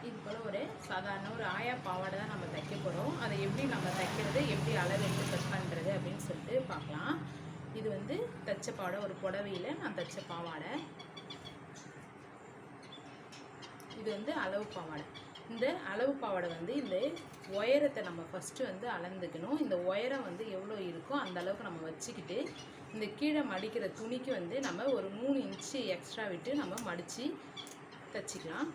இது போல் ஒரு சாதாரண ஒரு ஆயா பாவாடை தான் நம்ம தைக்க போகிறோம். அதை எப்படி நம்ம தைக்கிறது, எப்படி அளவு எடுத்து கட் பண்ணுறது அப்படின்னு சொல்லிட்டு பார்க்கலாம். இது வந்து தைச்ச பாவாடை, ஒரு புடவையில் நான் தைச்ச பாவாடை. இது வந்து அளவு பாவாடை. இந்த அளவு பாவாடை வந்து இந்த உயரத்தை நம்ம ஃபஸ்ட்டு வந்து அளந்துக்கணும். இந்த உயரம் வந்து எவ்வளோ இருக்கோ அந்த அளவுக்கு நம்ம வச்சுக்கிட்டு, இந்த கீழே மடிக்கிற துணிக்கு வந்து நம்ம ஒரு 3 இன்ச்சு எக்ஸ்ட்ரா விட்டு நம்ம மடித்து தைச்சிக்கலாம்.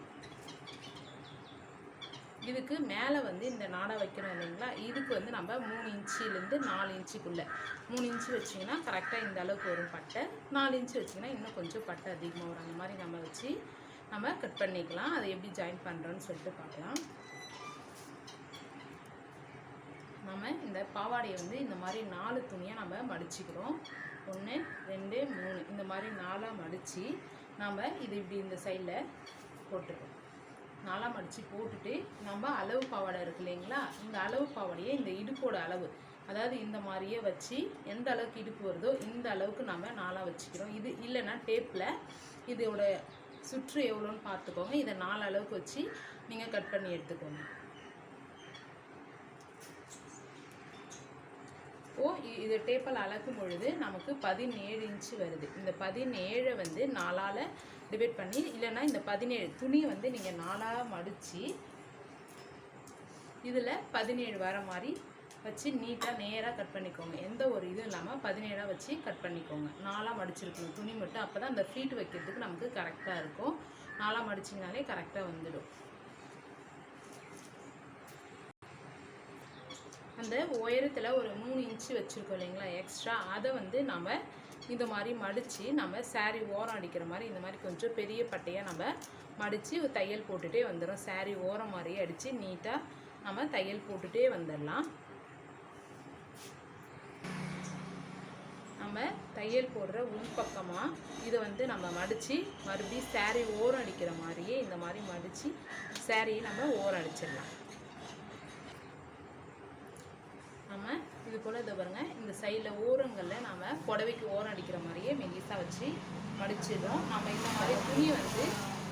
இதுக்கு மேலே வந்து இந்த நாடா வைக்கிறோம் இல்லைங்களா, இதுக்கு வந்து நம்ம 3 இன்ச்சிலேருந்து 4 இன்ச்சுக்குள்ளே 3 இன்ச்சு வச்சிங்கன்னா கரெக்டாக இந்த அளவுக்கு வரும் பட்டை. 4 இன்ச்சு வச்சிங்கன்னா இன்னும் கொஞ்சம் பட்டை அதிகமாக வரும். அந்த மாதிரி நம்ம வச்சு நம்ம கட் பண்ணிக்கலாம். அதை எப்படி ஜாயின் பண்ணுறோன்னு சொல்லிட்டு பார்க்கலாம். நம்ம இந்த பாவாடையை வந்து இந்த மாதிரி 4 துணியாக நம்ம மடிச்சுக்கிறோம். 1 2 3 இந்த மாதிரி 4ஆக மடித்து நம்ம இது இப்படி இந்த சைடில் போட்டுருக்கோம். 4ஆக மடித்து போட்டுட்டு நம்ம அளவு பாவாடை இருக்கு இல்லைங்களா, இந்த அளவு பாவாடையை இந்த இடுப்போட அளவு, அதாவது இந்த மாதிரியே வச்சு எந்த அளவுக்கு இடுப்பு வருதோ இந்த அளவுக்கு நம்ம 4ஆக வச்சுக்கிறோம். இது இல்லைன்னா டேப்பில் இதோட சுற்று எவ்வளோன்னு பார்த்துக்கோங்க. இதை 4 அளவுக்கு வச்சு நீங்கள் கட் பண்ணி எடுத்துக்கோங்க. இது டேப்பில் அளக்கும் பொழுது நமக்கு 17 இன்ச்சு வருது. இந்த 17 வந்து 4ஆல் டிவைட் பண்ணி, இல்லைன்னா இந்த 17 துணியை வந்து நீங்கள் 4ஆக மடித்து இதில் 17 வர மாதிரி வச்சு நீட்டாக நேராக கட் பண்ணிக்கோங்க. எந்த ஒரு இதுவும் இல்லாமல் 17ஆக வச்சு கட் பண்ணிக்கோங்க. 4ஆக மடிச்சிருக்கணும் துணி மட்டும். அப்போ தான் அந்த ஃப்ளீட் வைக்கிறதுக்கு நமக்கு கரெக்டாக இருக்கும். 4ஆக மடிச்சிங்கனாலே கரெக்டாக வந்துடும். அந்த உயரத்தில் ஒரு 3 இன்ச்சு வச்சுருக்கோம் இல்லைங்களா எக்ஸ்ட்ரா, அதை வந்து நம்ம இந்த மாதிரி மடித்து நம்ம சாரீ ஓரம் அடிக்கிற மாதிரி இந்த மாதிரி கொஞ்சம் பெரிய பட்டையாக நம்ம மடித்து ஒரு தையல் போட்டுகிட்டே வந்துடும். சாரீ ஓரம் மாதிரியே அடித்து நீட்டாக நம்ம தையல் போட்டுகிட்டே வந்துடலாம். நம்ம தையல் போடுற உள்பக்கமாக இதை வந்து நம்ம மடித்து மறுபடியும் சாரீ ஓரம் அடிக்கிற மாதிரியே இந்த மாதிரி மடித்து சாரியை நம்ம ஓரம் அடிச்சிடலாம். நம்ம இது போல் இதை பாருங்கள், இந்த சைடில் ஓரங்களில் நம்ம புடவைக்கு ஓரம் அடிக்கிற மாதிரியே மெல்லிசாக வச்சு மடிச்சிடுறோம். நம்ம இந்த மாதிரி துணி வந்து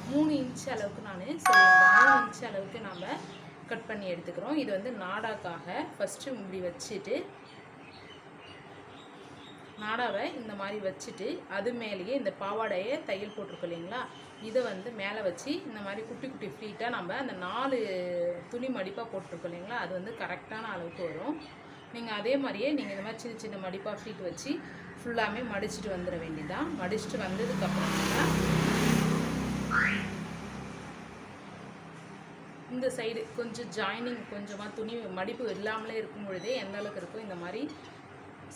3 இன்ச்சு அளவுக்கு நான் சொல்லியிருந்தேன். 3 இன்ச்சு அளவுக்கு நம்ம கட் பண்ணி எடுத்துக்கிறோம். இது வந்து நாடாக்காக ஃபஸ்ட்டு இப்படி வச்சுட்டு, நாடாவை இந்த மாதிரி வச்சுட்டு அது மேலேயே இந்த பாவாடையை தையல் போட்டிருக்கோம் இல்லைங்களா, இதை வந்து மேலே வச்சு இந்த மாதிரி குட்டி குட்டி ஃப்ளீட்டாக நம்ம அந்த 4 துணி மடிப்பாக போட்டிருக்கோம் இல்லைங்களா, அது வந்து கரெக்டான அளவுக்கு வரும். நீங்கள் அதே மாதிரியே நீங்கள் இந்த மாதிரி சின்ன சின்ன மடிப்பாக ஃப்ளீட் வச்சு ஃபுல்லாமே மடிச்சுட்டு வந்துட வேண்டியதான். மடிச்சுட்டு வந்ததுக்கப்புறமா இந்த சைடு கொஞ்சம் ஜாயினிங் கொஞ்சமாக துணி மடிப்பு இல்லாமலே இருக்கும் பொழுதே எந்த அளவுக்கு இருக்கும் இந்த மாதிரி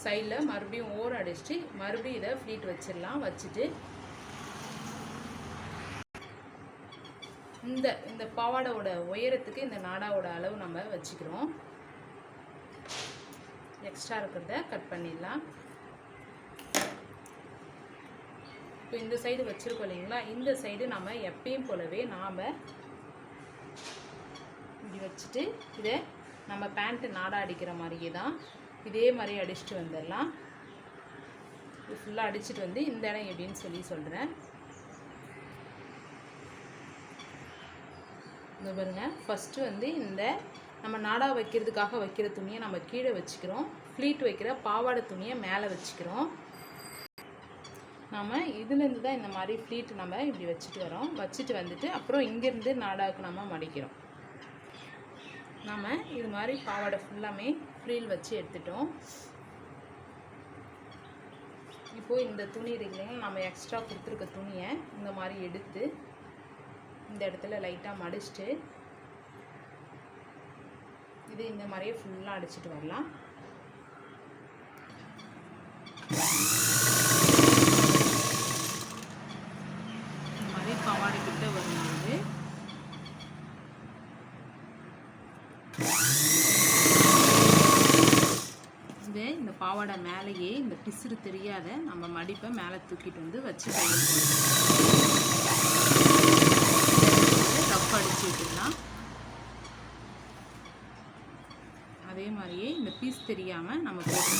சைடில் மறுபடியும் ஓரம் அடிச்சுட்டு மறுபடியும் இதை ஃப்ளீட் வச்சிடலாம். வச்சுட்டு இந்த பாவாடோட உயரத்துக்கு இந்த நாடாவோட அளவு நம்ம வச்சுக்கிறோம். எக்ஸ்ட்ரா இருக்கிறத கட் பண்ணிடலாம். இப்போ இந்த சைடு வச்சுருக்கோம் இல்லைங்களா, இந்த சைடு நம்ம எப்பயும் போலவே நாம் இப்படி வச்சுட்டு இதை நம்ம பேண்ட்டு நாடா அடிக்கிற மாதிரியே தான் இதே மாதிரி அடிச்சுட்டு வந்துடலாம். இது ஃபுல்லாக அடிச்சுட்டு வந்து இந்த இடம் எப்படின்னு சொல்லி சொல்கிறேன். இந்த பாருங்க, ஃபஸ்ட்டு வந்து இந்த நம்ம நாடா வைக்கிறதுக்காக வைக்கிற துணியை நம்ம கீழே வச்சுக்கிறோம். ஃப்ளீட் வைக்கிற பாவாடை துணியை மேலே வச்சுக்கிறோம். நம்ம இதுலேருந்து தான் இந்த மாதிரி ஃப்ளீட் நம்ம இப்படி வச்சுட்டு வரோம். வச்சுட்டு வந்துட்டு அப்புறம் இங்கேருந்து நாடாவுக்கு நம்ம மடிக்கிறோம். நம்ம இது மாதிரி பாவாடை ஃபுல்லாமே ஃப்ரீல் வச்சு எடுத்துட்டோம். இப்போது இந்த துணி இருக்குல்லைங்க, நம்ம எக்ஸ்ட்ரா கொடுத்துருக்க துணியை இந்த மாதிரி எடுத்து இந்த இடத்துல லைட்டாக மடிச்சுட்டு இது இந்த மாதிரியே ஃபுல்லாக அடிச்சுட்டு வரலாம். இந்த மாதிரி பாவாடை கிட்ட வரும்போது இந்த பாவாடை மேலேயே இந்த பிசுறு தெரியாத நம்ம மடிப்பை மேலே தூக்கிட்டு வந்து வச்சு தையல் ரஃப் அடிச்சு விட்டுடலாம். அதே மாதிரியே இந்த பீஸ் தெரியாமல் நம்ம போட்டு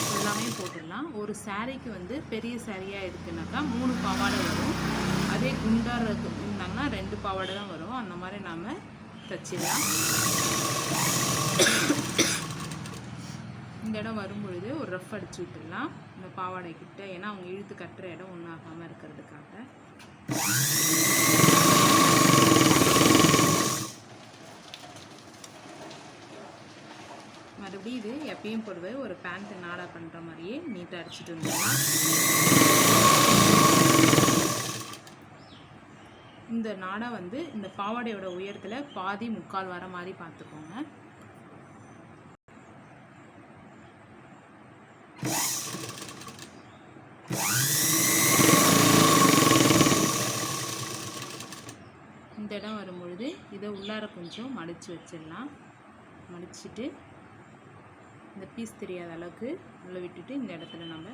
ஃபுல்லாமே போட்டுடலாம். ஒரு சாரீக்கு வந்து பெரிய சாரியாக எடுத்துனாக்கா 3 பாவாடை வரும். அதே குண்டாக இருந்தாங்கன்னா 2 பாவாடை தான் வரும். அந்த மாதிரி நாம் தச்சிடலாம். இந்த இடம் வரும்பொழுது ஒரு ரஃப் அடிச்சு விட்டுடலாம் இந்த பாவாடை கிட்ட. ஏன்னா அவங்க இழுத்து கட்டுற இடம் ஒன்றாகாமல் இருக்கிறதுக்காக. மறுபடியும் இது எப்பயும் போடுவே ஒரு பேண்ட்டு நாடா பண்ணுற மாதிரியே நீட்டாக அடிச்சுட்டு வந்துடலாம். இந்த நாடா வந்து இந்த பாவாடையோட உயரத்தில் பாதி முக்கால் வர மாதிரி பார்த்துக்கோங்க. இந்த இடம் வரும்பொழுது இதை உள்ளார கொஞ்சம் மடித்து வச்சிடலாம். மடிச்சுட்டு இந்த பீஸ் தெரியாத அளவுக்கு உள்ள விட்டுட்டு இந்த இடத்துல நம்ம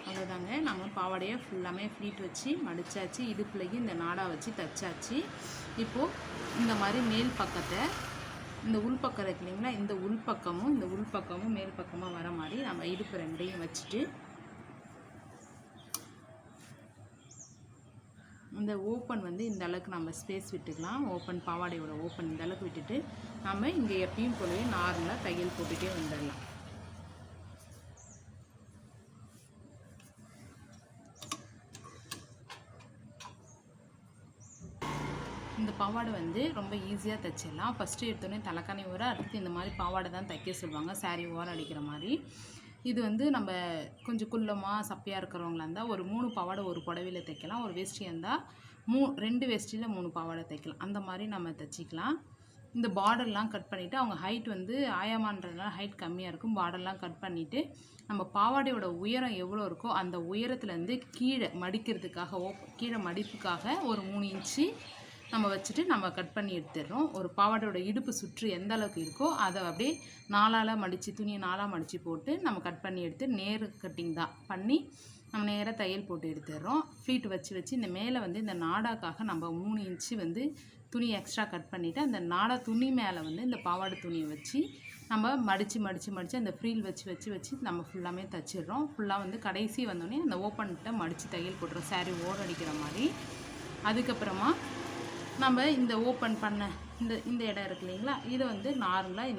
அவ்வளோதாங்க. நம்ம பாவாடையை ஃபுல்லாமே ஃப்ளீட் வச்சு மடித்தாச்சு. இடுப்புலையும் இந்த நாடா வச்சு தைச்சாச்சு. இப்போது இந்த மாதிரி மேல் பக்கத்தை இந்த உள்பக்கம் இருக்கு இல்லைங்களா, இந்த உள்பக்கமும் மேல் பக்கமாக வர மாதிரி நம்ம இடுப்பு ரெண்டையும் வச்சுட்டு இந்த ஓப்பன் வந்து இந்த அளவுக்கு நம்ம ஸ்பேஸ் விட்டுக்கலாம். ஓப்பன் பாவாடையோட ஓப்பன் இந்த அளவுக்கு விட்டுட்டு நம்ம இங்கே எப்பயும் போலவே நார்மலாக தையல் போட்டுகிட்டே வந்துடலாம். இந்த பாவாடை வந்து ரொம்ப ஈஸியாக தைச்சிடலாம். ஃபஸ்ட்டு எடுத்தோடனே தலைக்காணி ஓரம், அடுத்து இந்த மாதிரி பாவாடை தான் தைக்க சொல்லுவாங்க, சாரீ ஓரம் அடிக்கிற மாதிரி. இது வந்து நம்ம கொஞ்சம் குள்ளமாக சப்பையாக இருக்கிறவங்களா இருந்தால் ஒரு 3 பாவாடை ஒரு புடவையில் தைக்கலாம். ஒரு வேஷ்டியாக இருந்தால் 2 வேஷ்டியில் 3 பாவாடை தைக்கலாம். அந்த மாதிரி நம்ம தைச்சிக்கலாம். இந்த பார்டர்லாம் கட் பண்ணிவிட்டு அவங்க ஹைட் வந்து ஆயாமான்றதுனால ஹைட் கம்மியாக இருக்கும். பார்டர்லாம் கட் பண்ணிவிட்டு நம்ம பாவாடையோட உயரம் எவ்வளோ இருக்கோ அந்த உயரத்துலேருந்து கீழே மடிக்கிறதுக்காக கீழே மடிப்புக்காக ஒரு 3 இன்ச்சு நம்ம வச்சுட்டு நம்ம கட் பண்ணி எடுத்துடுறோம். ஒரு பாவாடையோட இடுப்பு சுற்று எந்த அளவுக்கு இருக்கோ அதை அப்படியே 4ஆல் மடித்து துணியை 4ஆக மடித்து போட்டு நம்ம கட் பண்ணி எடுத்து நேர் கட்டிங் தான் பண்ணி நம்ம நேராக தையல் போட்டு எடுத்துடுறோம். ஃப்ளீட் வச்சு இந்த மேலே வந்து இந்த நாடாக்காக நம்ம 3 இன்ச்சு வந்து துணி எக்ஸ்ட்ரா கட் பண்ணிவிட்டு அந்த நாடா துணி மேலே வந்து இந்த பாவாடை துணியை வச்சு நம்ம மடித்து அந்த ஃப்ரீல் வச்சு நம்ம ஃபுல்லாமே தைச்சிடுறோம். ஃபுல்லாக வந்து கடைசி வந்தோடனே அந்த ஓப்பன்கிட்ட மடித்து தையல் போட்டுறோம் சாரீ ஓரம் அடிக்கிற மாதிரி. அதுக்கப்புறமா நம்ம இந்த ஓப்பன் பண்ண இந்த இடம் இருக்கு இல்லைங்களா, இதை வந்து நார்மலாக